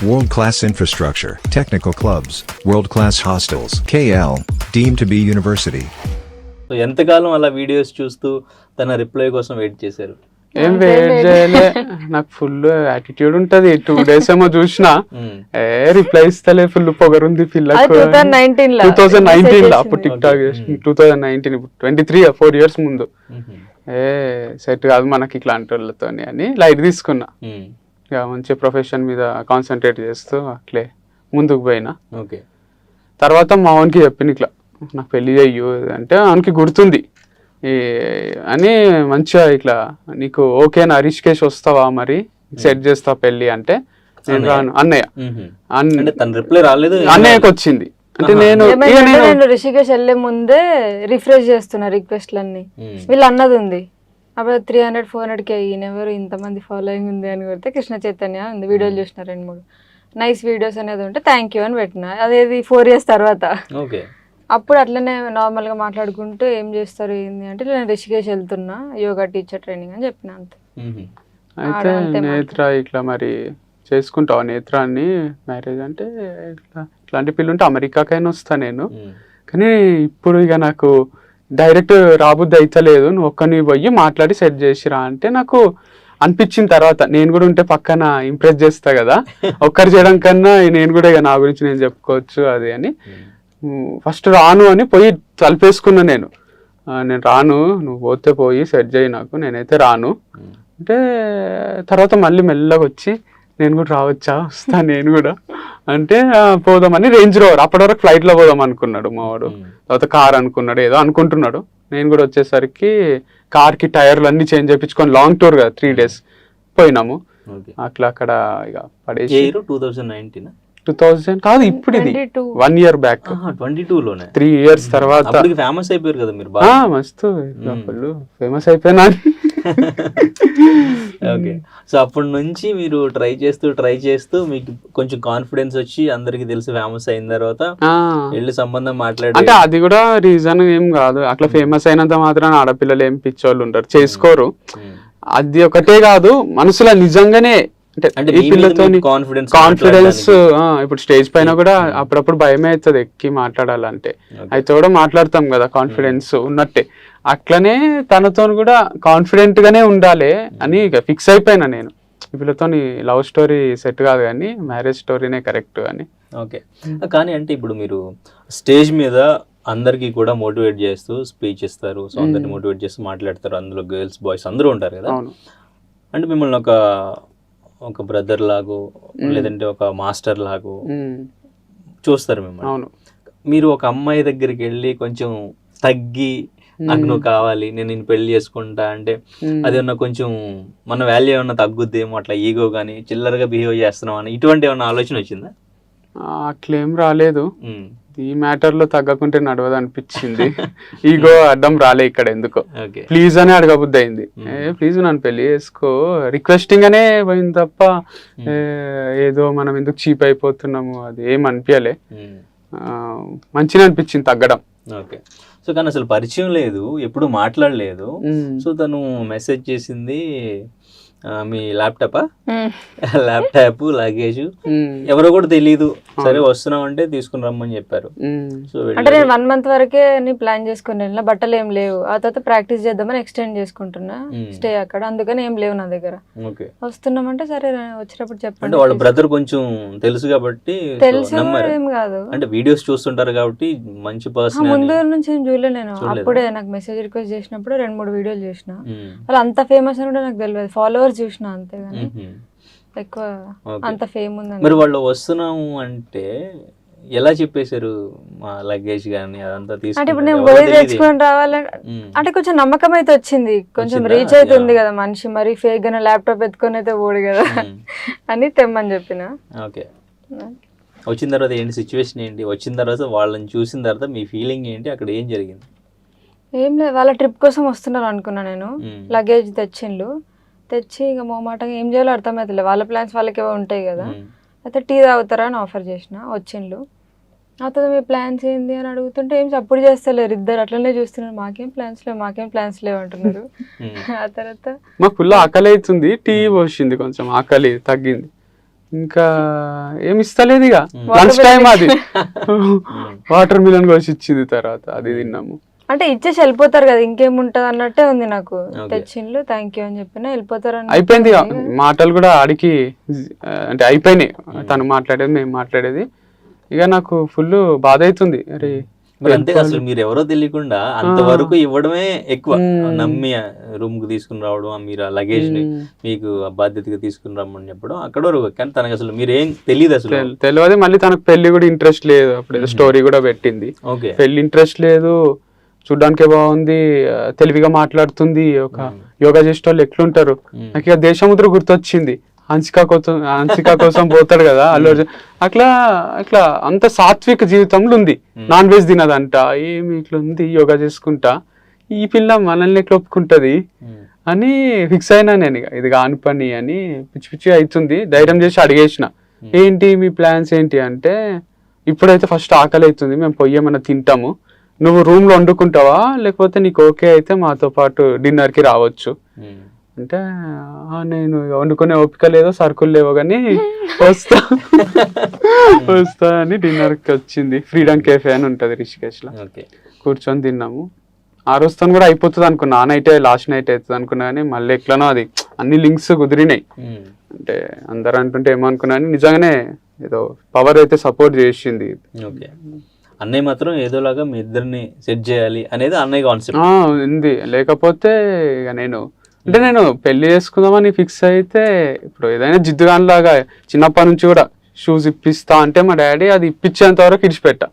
World-class infrastructure, technical clubs, world-class hostels. KL, deemed to be university. So ఎంతకాలం అలా videos చూస్తూ తన reply కోసం వెయిట్ చేశారు? ఏం వెయిట్ చేయలే, నాకు ఫుల్ యాటిట్యూడ్ ఉంటది. 2 days ఏమో చూసినా రిప్లై ఇస్తలే, ఫుల్ పొగరుంది పిల్లకు. 2019 లో అప్పుడు టిక్ టాక్ 2019, 23 4 years ముందు. సెట్ కాదు మనకి ఇట్లాంటి వాళ్ళతో అని లైట్ తీసుకున్నా. ఇక మంచి ప్రొఫెషన్ మీద కాన్సన్ట్రేట్ చేస్తూ అట్లే ముందుకు పోయినా. ఓకే. తర్వాత మా వానికి చెప్పిన ఇట్లా నాకు పెళ్లి చెయ్యు అంటే వానికి గుర్తుంది అని మంచిగా ఇట్లా నీకు ఓకేనా రిషికేష్ వస్తావా మరి సెట్ చేస్తా పెళ్లి అంటే నేను రాను అన్నయ్య. అన్నయ్యకి వచ్చింది అంటే నేను రిషికేష్ వెళ్లే ముందే రిఫ్రెష్ చేస్తున్నా రిక్వెస్ట్లన్నీ. వీళ్ళు అన్నది ఉంది అప్పుడు 300-400K ఈయనెవరు ఇంతమంది ఫాలోయింగ్ ఉంది అని కొడితే కృష్ణ చైతన్య ఉంది, వీడియోలు చూసిన 2-3 నైస్ వీడియోస్ అనేది ఉంటే థ్యాంక్ యూ అని పెట్టిన. అదేది 4 years తర్వాత. అప్పుడు అట్లనే నార్మల్గా మాట్లాడుకుంటూ ఏం చేస్తారు ఏంది అంటే నేను రిషికేష్ వెళ్తున్నా యోగా టీచర్ ట్రైనింగ్ అని చెప్పిన అంతే. అయితే నేత్ర ఇట్లా మరి చేసుకుంటావు నేత్రాన్ని మ్యారేజ్ అంటే ఇట్లాంటి పిల్లలు ఉంటే అమెరికాకైనా వస్తా నేను, కానీ ఇప్పుడు ఇక నాకు డైరెక్ట్ రాబుద్ది అయితలేదు, నువ్వు ఒక్కని పోయి మాట్లాడి సెట్ చేసిరా అంటే నాకు అనిపించిన తర్వాత నేను కూడా ఉంటే పక్కన ఇంప్రెస్ చేస్తా కదా, ఒక్కరు చేయడం కన్నా నేను కూడా ఇక నా గురించి నేను చెప్పుకోవచ్చు అది అని ఫస్ట్ రాను అని పోయి తలిపేసుకున్నా. నేను రాను, నువ్వు పోతే పోయి సెట్ చేయి నాకు, నేనైతే రాను అంటే తర్వాత మళ్ళీ మెల్లగా వచ్చి నేను కూడా రావచ్చా, వస్తా నేను కూడా అంటే పోదామని రేంజ్ రోవర్ అప్పటి వరకు ఫ్లైట్లో పోదాం అనుకున్నాడు మావాడు, తర్వాత కార్ అనుకున్నాడు ఏదో అనుకుంటున్నాడు. నేను కూడా వచ్చేసరికి కార్కి టైర్లు అన్ని చేంజ్ చేయించుకొని లాంగ్ టూర్ కదా 3 days పోయినాము. అట్లా అక్కడ ఇక పడేసి 2000 కాదు ఇప్పుడు ఇది 1 year బ్యాక్ 22లోనే 3 years తర్వాత ఫేమస్ అయిపోయారు కదా మీరు. మస్తు ఫేమస్ అయిపోయినా. ఓకే. సో అప్పటి నుంచి మీరు ట్రై చేస్తూ మీకు కొంచెం కాన్ఫిడెన్స్ వచ్చి అందరికి తెలిసి ఫేమస్ అయిన తర్వాత వెళ్ళి సంబంధం మాట్లాడి అంటే అది కూడా రీజన్ ఏం కాదు, అట్లా ఫేమస్ అయినంత మాత్రం ఆడపిల్లలు ఏం పిచ్చోళ్ళు ఉంటారు, చేసుకోరు. అది ఒకటే కాదు మనసులో నిజంగానే అంటే ఈ పిల్లతో కాన్ఫిడెన్స్ ఇప్పుడు స్టేజ్ పైన కూడా అప్పుడప్పుడు భయమే అవుతుంది ఎక్కి మాట్లాడాలంటే, అయితే కూడా మాట్లాడతాం కదా కాన్ఫిడెన్స్ ఉన్నట్టే, అట్లనే తనతో కూడా కాన్ఫిడెంట్ గానే ఉండాలి అని ఇక ఫిక్స్ అయిపోయినా నేను. ఈ పిల్లతో లవ్ స్టోరీ సెట్ కాదు కానీ మ్యారేజ్ స్టోరీనే కరెక్ట్ అని. ఓకే. కానీ అంటే ఇప్పుడు మీరు స్టేజ్ మీద అందరికి కూడా మోటివేట్ చేస్తూ స్పీచ్ ఇస్తారు, సో అందరిని మోటివేట్ చేస్తూ మాట్లాడతారు, అందులో గర్ల్స్ బాయ్స్ అందరూ ఉంటారు కదా. అంటే మిమ్మల్ని ఒక బ్రదర్ లాగో లేదంటే ఒక మాస్టర్ లాగో చూస్తారు మిమ్మల్ని. మీరు ఒక అమ్మాయి దగ్గరికి వెళ్ళి కొంచెం తగ్గి నాకు నువ్వు కావాలి నేను పెళ్లి చేసుకుంటా అంటే అది ఏమన్నా కొంచెం మన వాల్యూ ఏమన్నా తగ్గుద్దేమో, అట్లా ఈగో కానీ చిల్లరగా బిహేవ్ చేస్తున్నాం అని ఇటువంటి ఏమన్నా ఆలోచన వచ్చిందా? అట్లేం రాలేదు, ఈ మ్యాటర్ లో తగ్గకుంటే నడవదు అనిపించింది. ఈగో అడ్డం రాలే ఇక్కడ ఎందుకో, ప్లీజ్ అని అడగబుద్ది అయింది. ప్లీజ్ నన్ను పెళ్లి చేసుకో రిక్వెస్టింగ్ అనే పోయింది తప్ప ఏదో మనం ఎందుకు చీప్ అయిపోతున్నాము అది ఏం అనిపించలే, మంచిగా అనిపించింది తగ్గడం. ఓకే. సో కానీ అసలు పరిచయం లేదు, ఎప్పుడు మాట్లాడలేదు. సో తను మెసేజ్ చేసింది మీ ల్యాప్టాప్ లగేజ్ ఎవరో కూడా తెలీదు, సరే వస్తున్నాం అంటే తీసుకుని రమ్మని చెప్పారు. సో అంటే నేను 1 month వరకే ప్లాన్ చేసుకుని వెళ్ళిన, బట్టలు ఏం లేవు. ఆ తర్వాత ప్రాక్టీస్ చేద్దామని ఎక్స్టెండ్ చేసుకుంటున్నా స్టే అక్కడ, అందుకని ఏం లేవు నా దగ్గర. వస్తున్నామంటే సరే వచ్చినప్పుడు చెప్పండి. వాళ్ళ బ్రదర్ కొంచెం తెలుసు కాబట్టి తెలుసు ఏం కాదు, అంటే వీడియోస్ చూస్తుంటారు కాబట్టి మంచి పర్సన్. ముందు నుంచి ఏం చూడలే నేను, అప్పుడే నాకు మెసేజ్ రిక్వెస్ట్ చేసినప్పుడు 2-3 వీడియోలు చేసిన. వాళ్ళు అంత ఫేమస్ అని కూడా నాకు తెలియదు, ఫాలోవర్స్ చూసిన అంతేగాని ఎక్కువ అంత ఫేమ్ ఉంది. మరి వాళ్ళు వస్తున్నాము అంటే ఎలా చెప్పేశారు? మా లగేజ్ గానీ అదంతా తీసుకుని అంటే ఇప్పుడు నేను పోయి తెచ్చుకొని రావాలంటే అంటే కొంచెం నమ్మకం అయితే వచ్చింది, కొంచెం రీచ్ అవుతుంది కదా మనిషి, మరి ఫేక్ గానే ల్యాప్టాప్ ఎత్తుకొని అయితే పోడు కదా అని తెమ్మని చెప్పిన. ఓకే. వచ్చిన తర్వాత ఏంటి సిచ్యువేషన్ ఏంటి? వచ్చిన తర్వాత వాళ్ళని చూసిన తర్వాత మీ ఫీలింగ్ ఏంటి? అక్కడ ఏం జరిగింది? ఏం లేదు, వాళ్ళ ట్రిప్ కోసం వస్తున్నారు అనుకున్నా నేను. లగేజ్ తెచ్చి ఇక మోమాటంగా ఏం చేయాలో అర్థమవుతుంది, వాళ్ళ ప్లాన్స్ వాళ్ళకి ఏవో ఉంటాయి కదా. అయితే టీ తాగుతారా అని ఆఫర్ చేసిన, వచ్చిండ్లు. ఆ తర్వాత మీ ప్లాన్స్ ఏంది అని అడుగుతుంటే ఏం సపోర్ట్ చేస్తలేరు, ఇద్దరు అట్లనే చూస్తున్నారు, మాకేం ప్లాన్స్ లేవు అంటున్నారు. ఆ తర్వాత మాకు ఫుల్ ఆకలి అవుతుంది, టీ పోసింది, కొంచెం ఆకలి తగ్గింది. ఇంకా ఏమి ఇస్తలేదు ఇక లంచ్ టైం అది వాటర్ మిలన్ కోసి ఇచ్చింది తర్వాత అది తిన్నాము. అంటే ఇచ్చేసి వెళ్ళిపోతారు కదా, ఇంకేముంటది అన్నట్టే ఉంది నాకు. తెచ్చిండ్లు థ్యాంక్ యూ అని చెప్పినా వెళ్ళిపోతారు. అయిపోయింది మాటలు కూడా ఆడికి అంటే అయిపోయినాయి, తను మాట్లాడేది మేము మాట్లాడేది. ఇక నాకు ఫుల్ బాధ అవుతుంది. అరే అంతే అసలు మీరు ఎవరో తెలియకుండా అంతవరకు ఇవ్వడమే ఎక్కువ. నమ్మి రూమ్ కు తీసుకుని రావడం, మీరు ఆ లగేజ్ ని మీకు బాధ్యతగా తీసుకుని రమ్మని చెప్పడం అక్కడ వరకు. కానీ తనకు అసలు మీరేం తెలియదు, అసలు తెలియదు. మళ్ళీ తనకు పెళ్లి కూడా ఇంట్రెస్ట్ లేదు. అప్పుడు స్టోరీ కూడా పెట్టింది, పెళ్లి ఇంట్రెస్ట్ లేదు, చూడ్డానికే బాగుంది, తెలివిగా మాట్లాడుతుంది, ఒక యోగా చేసే వాళ్ళు ఎట్లుంటారు. నాకు ఇక దేశముద్ర గుర్తొచ్చింది. హన్సిక కోసం పోతాడు కదా అల్లు అర్జున్, అట్లా అట్లా అంత సాత్విక జీవితంలో ఉంది. నాన్ వెజ్ తినదంట, ఏమి ఇట్లా ఉంది, యోగా చేసుకుంటా, ఈ పిల్ల మనల్ని ఎట్లా ఒప్పుకుంటది అని ఫిక్స్ అయినా నేను. ఇది కాని పని అని పిచ్చి పిచ్చి అవుతుంది. ధైర్యం చేసి అడిగేసిన, ఏంటి మీ ప్లాన్స్ ఏంటి అంటే, ఇప్పుడైతే ఫస్ట్ ఆకలి అవుతుంది, మేము పొయ్యేమన్నా తింటాము, నువ్వు రూమ్ లో వండుకుంటావా లేకపోతే నీకు ఓకే అయితే మాతో పాటు డిన్నర్ కి రావచ్చు అంటే, నేను వండుకునే ఓపిక లేదో సరుకులు లేవో కానీ వస్తా అని డిన్నర్ కి వచ్చింది. ఫ్రీడమ్ కేఫే అని ఉంటది రిషికేష్ లో, కూర్చొని తిన్నాము. ఆ రోజుతో కూడా అయిపోతుంది అనుకున్నా, ఆ నైట్ లాస్ట్ నైట్ అవుతుంది అనుకున్నా, కానీ మళ్ళీ ఎట్లనో అది అన్ని లింక్స్ కుదిరినాయి. అంటే అందరు అంటుంటే ఏమనుకున్నా, నిజంగానే ఏదో పవర్ అయితే సపోర్ట్ చేసింది. అన్నయ్య మాత్రం ఏదోలాగా మీ ఇద్దరిని సెట్ చేయాలి అనేది అన్నయ్య కాన్సెప్ట్ ఉంది. లేకపోతే ఇక నేను పెళ్లి చేసుకుందామని ఫిక్స్ అయితే, ఇప్పుడు ఏదైనా జిద్దుగానిలాగా చిన్నప్పటి నుంచి కూడా షూస్ ఇప్పిస్తా అంటే మా డాడీ అది ఇప్పించేంత వరకు ఇడిచిపెట్ట.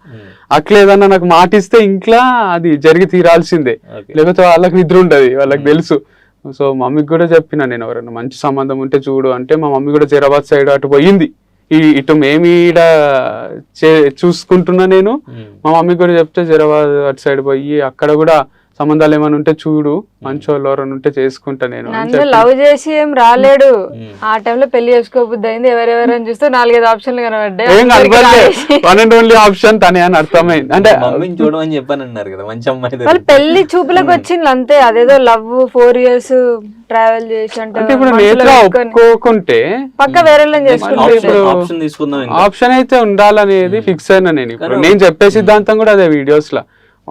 అట్లా ఏదన్నా నాకు మాట ఇస్తే ఇంట్లో అది జరిగి తీరాల్సిందే, లేకపోతే వాళ్ళకి నిద్ర ఉంటది, వాళ్ళకి తెలుసు. సో మమ్మీకి కూడా చెప్పిన, నేను ఎవరైనా మంచి సంబంధం ఉంటే చూడు అంటే, మా మమ్మీ కూడా జైరాబాద్ సైడ్ అటు పోయింది. ఇటు మేము ఈడ చూసుకుంటున్నా నేను. మా మమ్మీ కూడా చెప్తే జైరాబాద్ అటు సైడ్ పోయి అక్కడ కూడా సంబంధాలు ఏమైనా ఉంటే చూడు, మంచి వాళ్ళు ఎవరైనా ఉంటే చేసుకుంటా నేను. లవ్ చేసి ఏం రాలేడు, ఆ టైంలో పెళ్లి చేసుకోబుద్ది అయింది, ఎవరెవరని చూస్తే 4-5 ఆప్షన్లు కనబడ్డాయి. వన్ అండ్ ఓన్లీ ఆప్షన్ తనే అని అర్థమైంది. అంటే చూడమని చెప్పని అన్నారు కదా, మంచి అమ్మాయి. వాళ్ళు పెళ్లి చూపులకు వచ్చింది అంతే, అదేదో లవ్ 4 years ట్రావెల్ చేసి అంటే ఇప్పుడు నేత్ర ఒప్పుకోకుంటే పక్క వేరే ఆప్షన్ అయితే ఉండాలనేది ఫిక్స్ అయినా నేను. ఇప్పుడు నేను చెప్పే సిద్ధాంతం కూడా అదే వీడియోస్ లో,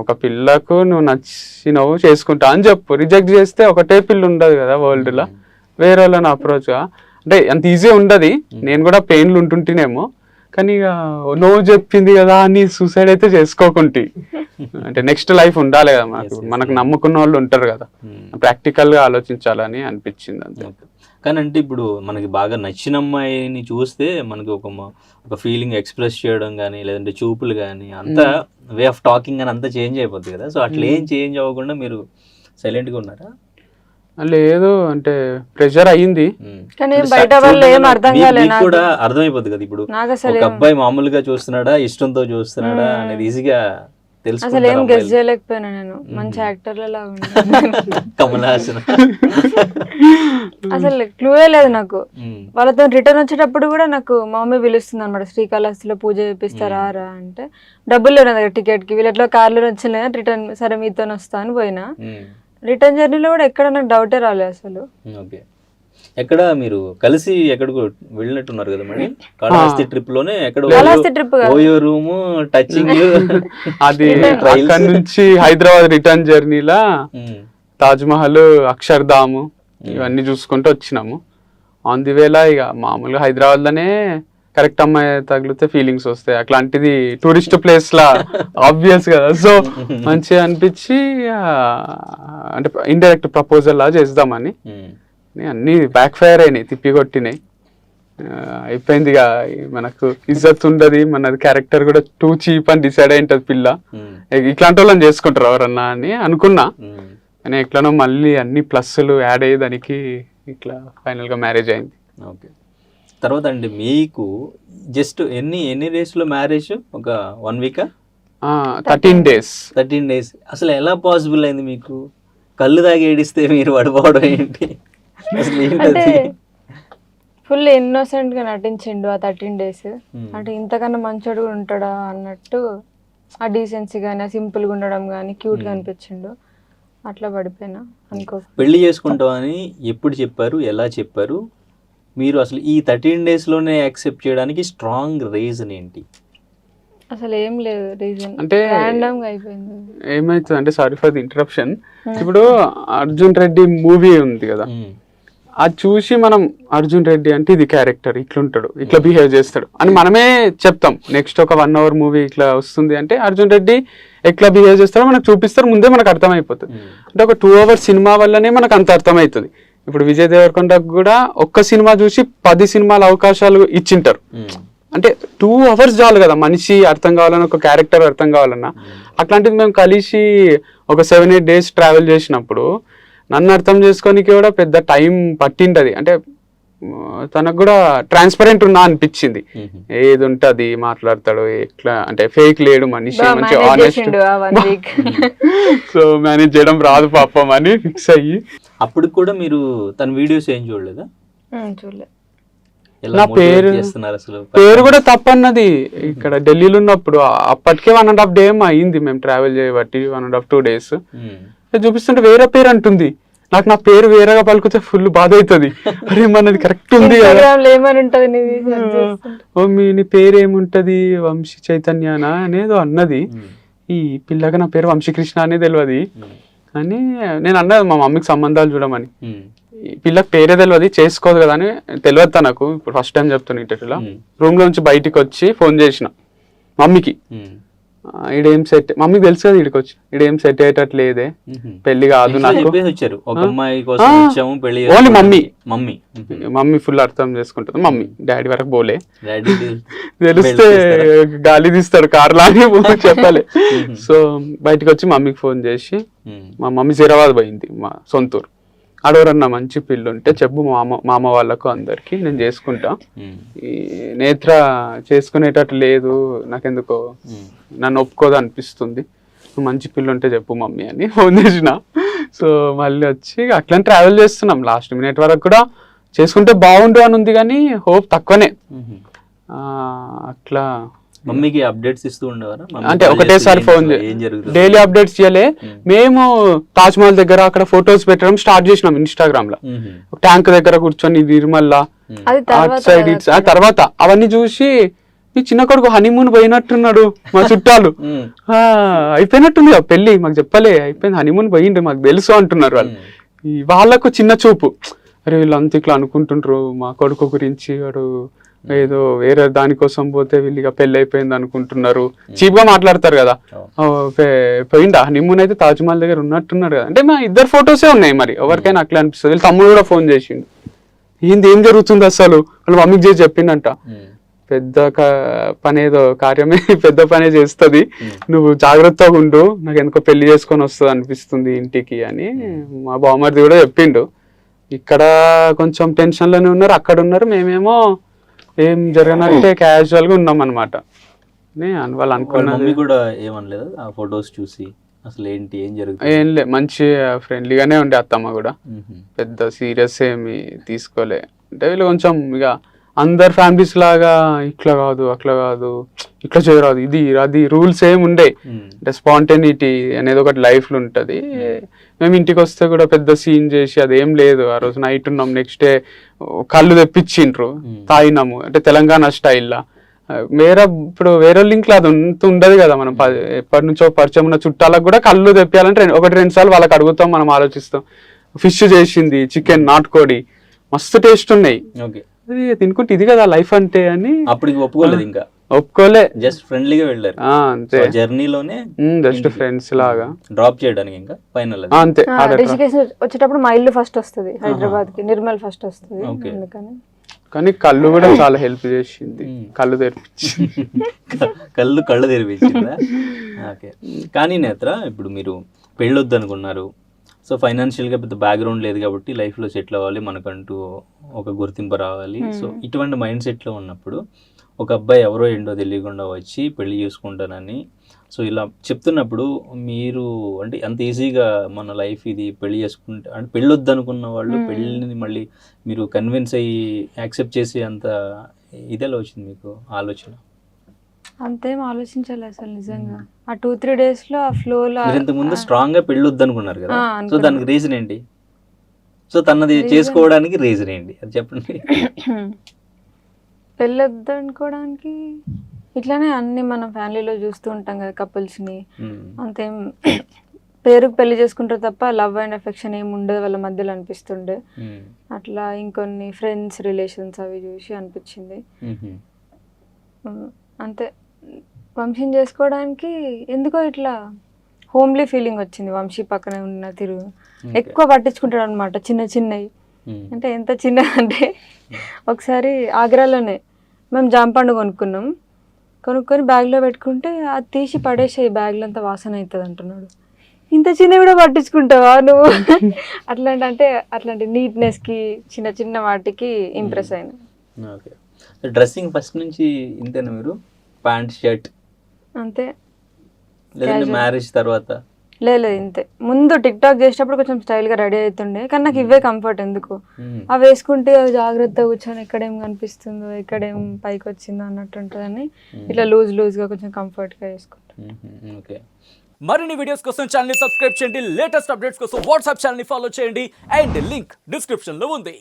ఒక పిల్లకు నువ్వు నచ్చినవు చేసుకుంటా అని చెప్పు, రిజెక్ట్ చేస్తే ఒకటే పిల్ల ఉండదు కదా వరల్డ్ లో, వేరే వాళ్ళని అప్రోచ్ గా అంటే అంత ఈజీ ఉండదు. నేను కూడా పెయిన్లు ఉంటుంటేనేమో, కానీ ఇక నువ్వు చెప్పింది కదా అని సూసైడ్ అయితే చేసుకోకుంటే, అంటే నెక్స్ట్ లైఫ్ ఉండాలి కదా మనకు నమ్ముకున్న వాళ్ళు ఉంటారు కదా, ప్రాక్టికల్ గా ఆలోచించాలని అనిపించింది అంతే. కానీ అంటే ఇప్పుడు మనకి బాగా నచ్చిన అమ్మాయిని చూస్తే మనకి ఒక ఫీలింగ్ ఎక్స్ప్రెస్ చేయడం కానీ, లేదంటే చూపులు కానీ, అంతా వే ఆఫ్ టాకింగ్ అని అంతా చేంజ్ అయిపోద్ది కదా. సో అట్లా ఏం చేంజ్ అవ్వకుండా మీరు సైలెంట్ గా ఉన్నారా? లేదు, అంటే ప్రెషర్ అయ్యింది, కూడా అర్థమైపోద్ది కదా. ఇప్పుడు ఒక అబ్బాయి మామూలుగా చూస్తున్నాడా, ఇష్టంతో చూస్తున్నాడా అనేది ఈజీగా అసలు ఏం గెస్ చేయలేకపోయినా నేను. మంచి యాక్టర్లలో కమల్ హాసన్ అసలు క్లూయే లేదు నాకు. వాళ్ళతో రిటర్న్ వచ్చేటప్పుడు కూడా నాకు మా మమ్మీ పిలుస్తుంది అనమాట, శ్రీకాళహస్తిలో పూజ చేపిస్తారా రా అంటే, డబ్బులు లేవు నా దగ్గర టికెట్ కి, వీళ్ళు ఎట్లా కార్లో వచ్చిన రిటర్న్ సరే మీతో వస్తా అని పోయినా. రిటర్న్ జర్నీలో కూడా ఎక్కడ నాకు డౌటే రాలేదు అసలు. ఎక్కడ మీరు కలిసి ఎక్కడికి వెళ్ళినట్టున్నారు కదా మరి, కాళహస్తి ట్రిప్ లోనే ఎక్కడ ఓయో రూమ్ టచింగ్ అది. అక్కడ నుంచి హైదరాబాద్ రిటర్న్ జర్నీలా తాజ్ మహల్, అక్షర్ధామ్ ఇవన్నీ చూసుకుంటూ వచ్చినాము. ఆన్ ది వేలా ఇక మామూలుగా హైదరాబాద్ లోనే కరెక్ట్ అమ్మాయి తగిలితే ఫీలింగ్స్ వస్తాయి, అట్లాంటిది టూరిస్ట్ ప్లేస్ లా ఆబ్వియస్ కదా. సో మంచిగా అనిపించి అంటే ఇండైరెక్ట్ ప్రపోజల్ లా చేద్దామని అన్ని బ్యాక్ ఫైర్ అయినాయి, తిప్పి కొట్టినాయి. అయిపోయింది ఇక, మనకు ఇజ్జత్ ఉండదు, మనది క్యారెక్టర్ కూడా టూ చీప్ అని డిసైడ్ అయి ఉంటది పిల్ల, ఇట్లాంటి వాళ్ళని చేసుకుంటారు ఎవరన్నా అని అనుకున్నా. కానీ ఎట్లనో మళ్ళీ అన్ని ప్లస్లు యాడ్ అయ్యి దానికి ఇట్లా ఫైనల్ గా మ్యారేజ్ అయింది. ఓకే. తర్వాత అండి మీకు జస్ట్ ఎన్ని డేస్ లో మ్యారేజ్? ఒక 1 week? 13 days. 13 days. అసలు ఎలా పాసిబుల్ అయింది మీకు? కళ్ళు తాగి ఏడిస్తే మీరు పడిపోవడం ఏంటి? అంటే ఫుల్ ఇన్నోసెంట్ గా నటించిండు ఆ 13 days. అంటే ఇంతకన్నా మంచోడు కూడా ఉంటాడా అన్నట్టు, ఆ డీసెన్సీ గానీ, సింపుల్ గా ఉండడం గానీ, క్యూట్ గా అనిపించిండు. అట్లా పడిపోయినా అనుకో. పెళ్లి చేసుకుంటాం అని ఎప్పుడు చెప్పారు, ఎలా చెప్పారు, మీరు అసలు ఈ 13 డేస్లోనే యాక్సెప్ట్ చేయడానికి స్ట్రాంగ్ రీజన్ ఏంటి? అసలు ఏం లేదు రీజన్, అంటే ర్యాండమ్ గా అయిపోయింది. ఏమైతుంది అంటే, సారీ ఫర్ ది ఇంటరప్షన్, ఇప్పుడు అర్జున్ రెడ్డి మూవీ ఉంది కదా, అది చూసి మనం అర్జున్ రెడ్డి అంటే ఇది క్యారెక్టర్, ఇట్లుంటాడు, ఇట్లా బిహేవ్ చేస్తాడు అని మనమే చెప్తాం. నెక్స్ట్ ఒక 1 hour మూవీ ఇట్లా వస్తుంది అంటే అర్జున్ రెడ్డి ఎట్లా బిహేవ్ చేస్తాడో మనకు చూపిస్తారు, ముందే మనకు అర్థమైపోతుంది. అంటే ఒక 2 hours సినిమా వల్లనే మనకు అంత అర్థమవుతుంది. ఇప్పుడు విజయ్ దేవరకొండకు కూడా ఒక్క సినిమా చూసి 10 సినిమాల అవకాశాలు ఇచ్చింటారు. అంటే 2 hours చాలు కదా మనిషి అర్థం కావాలన్నా, ఒక క్యారెక్టర్ అర్థం కావాలన్నా. అట్లాంటిది మేము కలిసి ఒక 7-8 days ట్రావెల్ చేసినప్పుడు నన్ను అర్థం చేసుకోనికి కూడా పెద్ద టైం పట్టింటది. అంటే తనకు కూడా ట్రాన్స్పరెంట్ ఉన్నా అనిపించింది. ఏది ఉంటది మాట్లాడతాడు, ఎట్లా అంటే ఫేక్ లేడు మనిషి, మంచి ఆనెస్ట్. సో మేనేజ్ చేయడం రాదు పాపం అని ఫిక్స్ అయ్యి. అప్పుడు కూడా మీరు తన వీడియోస్ ఏం చూడలేదా? చూడలేదు. నా పేరు కూడా తప్పన్నది. ఇక్కడ ఢిల్లీలో ఉన్నప్పుడు అప్పటికే 1.5 day అయింది మేము ట్రావెల్ చేయబట్టి, 1.5-2 days చూపిస్తుంటే వేరే పేరు అంటుంది. నాకు నా పేరు వేరేగా పలుకుతే ఫుల్ బాధ అవుతుంది. అరే మనది కరెక్ట్ ఉంది కదా, నీ పేరు ఏముంటది వంశీ చైతన్యనా అనేదో అన్నది. ఈ పిల్లగా నా పేరు వంశీకృష్ణ అనేది తెలియదు అని నేను అన్నది మా మమ్మీకి సంబంధాలు చూడమని. పిల్లకి పేరే తెలియదు, చేసుకోదు కదా అని తెలియదు నాకు. ఇప్పుడు ఫస్ట్ టైం చెప్తున్నా ఇంటర్వ్యూలో. రూమ్ లో నుంచి బయటికి వచ్చి ఫోన్ చేసిన మమ్మీకి, ఈడేం సెట్, మమ్మీకి తెలుసు కదా ఈడికి వచ్చి ఈడేం సెట్ అయ్యేటట్లేదే, పెళ్లి కాదు నాకు. ఓన్లీ మమ్మీ ఫుల్ అర్థం చేసుకుంటుంది. మమ్మీ డాడీ వరకు పోలే, తెలిస్తే గాలి తీస్తాడు కార్లా అని చెప్పాలి. సో బయటకు వచ్చి మమ్మీకి ఫోన్ చేసి, మా మమ్మీ హైదరాబాద్ పోయింది, మా సొంతూరు. ఆడవరన్నా మంచి పిల్లు ఉంటే చెప్పు మామ వాళ్ళకు అందరికి, నేను చేసుకుంటా. ఈ నేత్ర చేసుకునేటట్టు లేదు, నాకెందుకో నన్ను ఒప్పుకోదు అనిపిస్తుంది, నువ్వు మంచి పిల్లు ఉంటే చెప్పు మమ్మీ అని ఫోన్ చేసిన. సో మళ్ళీ వచ్చి అట్లా ట్రావెల్ చేస్తున్నాం. లాస్ట్ మినిట్ వరకు కూడా చేసుకుంటే బాగుండు అని ఉంది, కానీ హోప్ తక్కువనే. అట్లా మమ్మీకి అప్డేట్స్ ఇస్తూ ఉండేవారా? అంటే ఒకటేసారి ఫోన్ డైలీ అప్డేట్స్ చేయలే. మేము తాజ్ మహల్ దగ్గర అక్కడ ఫొటోస్ పెట్టడం స్టార్ట్ చేసినాం ఇన్స్టాగ్రామ్ లో. ట్యాంక్ దగ్గర కూర్చొని నిర్మల్లా సైడ్ ఇట్స్. ఆ తర్వాత అవన్నీ చూసి మీ చిన్న కొడుకు హనీమూన్ పోయినట్టున్నాడు, మా చుట్టాలు అయిపోయినట్టుంది పెళ్లి, మాకు చెప్పలే అయిపోయింది, హనీమూన్ పోయిండు మాకు తెలుసు అంటున్నారు వాళ్ళు. వాళ్ళకు చిన్న చూపు, అరే వీళ్ళంతా ఇట్లా అనుకుంటుండ్రు మా కొడుకు గురించి, వాడు ఏదో వేరే దానికోసం పోతే వీళ్ళకి పెళ్లి అయిపోయింది అనుకుంటున్నారు, చీప్ గా మాట్లాడతారు కదా. పోయిండా హనీమూన్ అయితే తాజ్ మహల్ దగ్గర ఉన్నట్టున్నారు కదా. అంటే మా ఇద్దరు ఫొటోసే ఉన్నాయి, మరి ఎవరికైనా అట్లా అనిపిస్తుంది. వీళ్ళ తమ్ముడు కూడా ఫోన్ చేసిండు, ఏంది ఏం జరుగుతుంది అసలు, వాళ్ళు మమ్మీకి చేసి చెప్పిండంట, పెద్ద పని ఏదో కార్యమే పెద్ద పనే చేస్తుంది, నువ్వు జాగ్రత్తగా ఉండు, నాకు ఎందుకో పెళ్లి చేసుకొని వస్తుంది అనిపిస్తుంది ఇంటికి అని మా బామ్మర్ది కూడా చెప్పిండు. ఇక్కడ కొంచెం టెన్షన్ లోనే ఉన్నారు, అక్కడ ఉన్నారు, మేమేమో ఏం జరగనంటే క్యాజువల్ గా ఉన్నాం అనమాట. వాళ్ళు అనుకున్నది కూడా ఏమనలేదు ఆ ఫొటోస్ చూసి, అసలు ఏంటి ఏం జరుగుతుంది? ఏం లే, మంచి ఫ్రెండ్లీగానే ఉండే అత్తమ్మ కూడా, పెద్ద సీరియస్ ఏమి తీసుకోలే. అంటే వీళ్ళు కొంచెం ఇక అందరు ఫ్యామిలీస్ లాగా ఇట్లా కాదు అట్లా కాదు ఇట్లా చేయరాదు ఇది అది రూల్స్ ఏమి ఉండే. అంటే స్పాంటేనిటీ అనేది ఒకటి లైఫ్ లో ఉంటది. మేము ఇంటికి వస్తే కూడా పెద్ద సీన్ చేసి అదేం లేదు. ఆ రోజు నైట్ ఉన్నాం, నెక్స్ట్ డే కళ్ళు తెప్పించిండ్రు, తాగినాము. అంటే తెలంగాణ స్టైల్లా. ఇప్పుడు వేరే లింక్ అది ఉండదు కదా. మనం ఎప్పటి నుంచో పరిచయం ఉన్న చుట్టాలకు కూడా కళ్ళు తెప్పియాలంటే 1-2 సార్లు వాళ్ళకి అడుగుతాం, మనం ఆలోచిస్తాం. ఫిష్ చేసింది, చికెన్, నాటుకోడి మస్తు టేస్ట్ ఉన్నాయి, తినుకుంటే ఇది కదా లైఫ్ అంటే అని. అప్పుడు ఒప్పుకోలేదు, ఇంకా ఒప్పుకోలే, జస్ట్ ఫ్రెండ్లీగా వెళ్ళారు అంతే. జర్నీలోనే జస్ట్ ఫ్రెండ్స్ లాగా డ్రాప్ చేయడానికి ఇంకా ఫైనల్ అంతే. రిషికేశ్ వచ్చేటప్పుడు మా ఇల్లు ఫస్ట్ వస్తుంది, హైదరాబాద్ కి నిర్మల్ ఫస్ట్ వస్తుంది. అందుకని కానీ కళ్ళు కూడా చాలా హెల్ప్ చేసింది, కళ్ళు తెరిపించింది. కళ్ళు తెరిపించిందా? ఓకే. కానీ నేత్ర, ఇప్పుడు మీరు పెళ్ళొద్దు అనుకున్నారు, సో ఫైనాన్షియల్గా పెద్ద బ్యాక్గ్రౌండ్ లేదు కాబట్టి లైఫ్లో సెటిల్ అవ్వాలి, మనకంటూ ఒక గుర్తింపు రావాలి. సో ఇటువంటి మైండ్ సెట్లో ఉన్నప్పుడు ఒక అబ్బాయి ఎవరో ఏంటో తెలియకుండా వచ్చి పెళ్లి చేసుకుంటానని సో ఇలా చెప్తున్నప్పుడు మీరు అంటే అంత ఈజీగా మన లైఫ్ ఇది పెళ్లి చేసుకుంటే అంటే పెళ్ళొద్దు అనుకున్న వాళ్ళు పెళ్ళిని మళ్ళీ మీరు కన్విన్స్ అయ్యి యాక్సెప్ట్ చేసి అంత ఇదేలా వచ్చింది మీకు ఆలోచన? అంతేం ఆలోచించాలి అసలు నిజంగా. ఆ 2-3 days లో ఆ ఫ్లో లో ఇంతకుముందు స్ట్రాంగ్ గా పెళ్ళొద్దు అనుకున్నారు కదా, సో దానికి రీజన్ ఏంటి? సో తనది చేసుకోవడానికి రీజన్ ఏంటి అది చెప్పండి. పెళ్ళొద్దు అనుకోవడానికి ఇట్లానే అన్ని మనం ఫ్యామిలీలో చూస్తూ ఉంటాం కదా కపుల్స్ని, అంతేం పేరుకు పెళ్లి చేసుకుంటారు తప్ప లవ్ అండ్ ఎఫెక్షన్ ఏమి ఉండదు వాళ్ళ మధ్యలో అనిపిస్తుండే. అట్లా ఇంకొన్ని ఫ్రెండ్స్ రిలేషన్స్ అవి చూసి అనిపించింది అంతే. వంశీని చేసుకోవడానికి ఎందుకో ఇట్లా హోమ్లీ ఫీలింగ్ వచ్చింది. వంశీ పక్కనే ఉన్న తిరుగు ఎక్కువ పట్టించుకుంటాడు అనమాట, చిన్న చిన్నవి. అంటే ఎంత చిన్న అంటే ఒకసారి ఆగ్రాలోనే మేము జాంపండు కొనుక్కొని బ్యాగ్లో పెట్టుకుంటే అది తీసి పడేసే బ్యాగ్లో అంతా వాసన అవుతుంది అంటున్నాడు. ఇంత చిన్న కూడా పట్టించుకుంటావా నువ్వు? అట్లాంటి నీట్నెస్కి చిన్న చిన్న వాటికి ఇంప్రెస్ అయినా. ఓకే, డ్రెస్సింగ్ ఫస్ట్ నుంచి ఇంతేనా మీరు? ప్యాంట్ షర్ట్ అంతే, లేదంటే మ్యారేజ్ తర్వాత? లేదు ఇంతే. ముందు టిక్ టాక్ చేసేటప్పుడు కొంచెం స్టైల్గా రెడీ అవుతుండే, కానీ నాకు ఇవే కంఫర్ట్. ఎందుకు అవి వేసుకుంటే అవి జాగ్రత్తగా కూర్చొని ఎక్కడేం కనిపిస్తుందో ఎక్కడేం పైకి వచ్చిందో అన్నట్టు ఉంటుందని ఇట్లా లూజ్గా కొంచెం కంఫర్ట్గా వేసుకుంటాను. ఓకే, మరిన్ని వీడియోస్ కోసం ఛానల్ ని సబ్స్క్రైబ్ చేయండి, లేటెస్ట్ అప్డేట్స్ కోసం వాట్సాప్ ఛానల్ ని ఫాలో చేయండి, అండ్ లింక్ డిస్క్రిప్షన్ లో ఉంది.